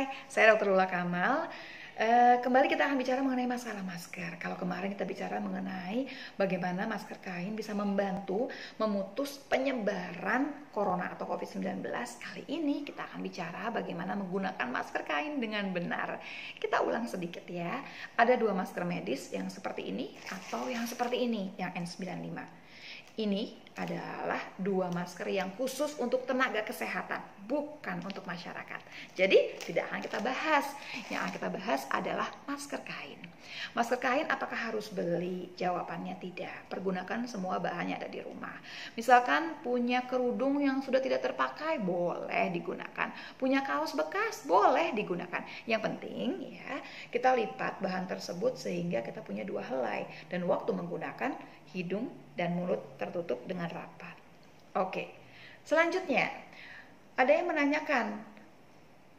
Hai, saya Dr. Lula Kamal. Kembali kita akan bicara mengenai masalah masker. Kalau kemarin kita bicara mengenai bagaimana masker kain bisa membantu memutus penyebaran corona atau COVID-19. Kali ini kita akan bicara bagaimana menggunakan masker kain dengan benar. Kita ulang sedikit ya. Ada dua masker medis yang seperti ini atau yang seperti ini, yang N95. Ini adalah dua masker yang khusus untuk tenaga kesehatan, bukan untuk masyarakat. Jadi tidak akan kita bahas. Yang akan kita bahas adalah masker kain. Masker kain apakah harus beli? Jawabannya tidak. Pergunakan semua bahannya ada di rumah. Misalkan punya kerudung yang sudah tidak terpakai, boleh digunakan. Punya kaos bekas, boleh digunakan. Yang penting ya, kita lipat bahan tersebut sehingga kita punya dua helai. Dan waktu menggunakan, hidung dan mulut tertutup dengan rapat. Oke, selanjutnya ada yang menanyakan,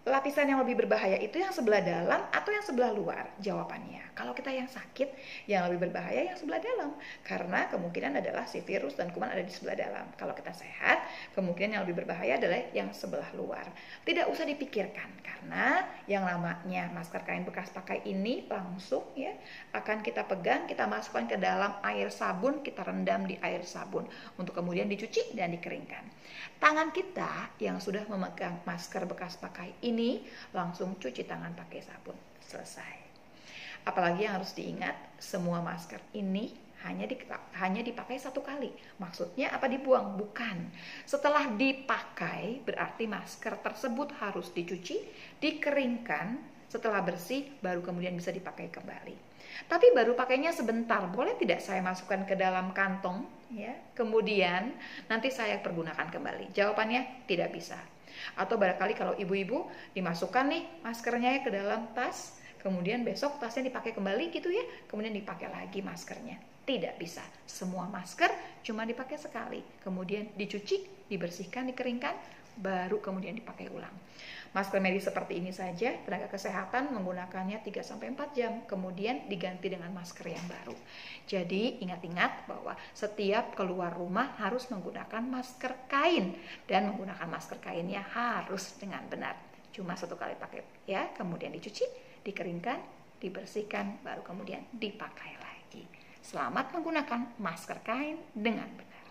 lapisan yang lebih berbahaya itu yang sebelah dalam atau yang sebelah luar? Jawabannya, kalau kita yang sakit, yang lebih berbahaya yang sebelah dalam. Karena kemungkinan adalah si virus dan kuman ada di sebelah dalam. Kalau kita sehat, kemungkinan yang lebih berbahaya adalah yang sebelah luar. Tidak usah dipikirkan, karena yang namanya masker kain bekas pakai ini langsung ya akan kita pegang, kita masukkan ke dalam air sabun, kita rendam di air sabun untuk kemudian dicuci dan dikeringkan. Tangan kita yang sudah memegang masker bekas pakai ini langsung cuci tangan pakai sabun. Selesai. Apalagi yang harus diingat, semua masker ini hanya dipakai satu kali. Maksudnya apa dibuang? Bukan. Setelah dipakai berarti masker tersebut harus dicuci, dikeringkan, setelah bersih baru kemudian bisa dipakai kembali. Tapi baru pakainya sebentar, boleh tidak saya masukkan ke dalam kantong ya, kemudian nanti saya pergunakan kembali? Jawabannya tidak bisa. Atau barangkali kalau ibu-ibu dimasukkan nih maskernya ke dalam tas, kemudian besok tasnya dipakai kembali gitu ya, kemudian dipakai lagi maskernya. Tidak bisa. Semua masker cuma dipakai sekali, kemudian dicuci, dibersihkan, dikeringkan, baru kemudian dipakai ulang. Masker medis seperti ini saja, tenaga kesehatan menggunakannya 3-4 jam, kemudian diganti dengan masker yang baru. Jadi ingat-ingat bahwa setiap keluar rumah harus menggunakan masker kain, dan menggunakan masker kainnya harus dengan benar. Cuma satu kali pakai ya, kemudian dicuci, dikeringkan, dibersihkan, baru kemudian dipakai lagi. Selamat menggunakan masker kain dengan benar.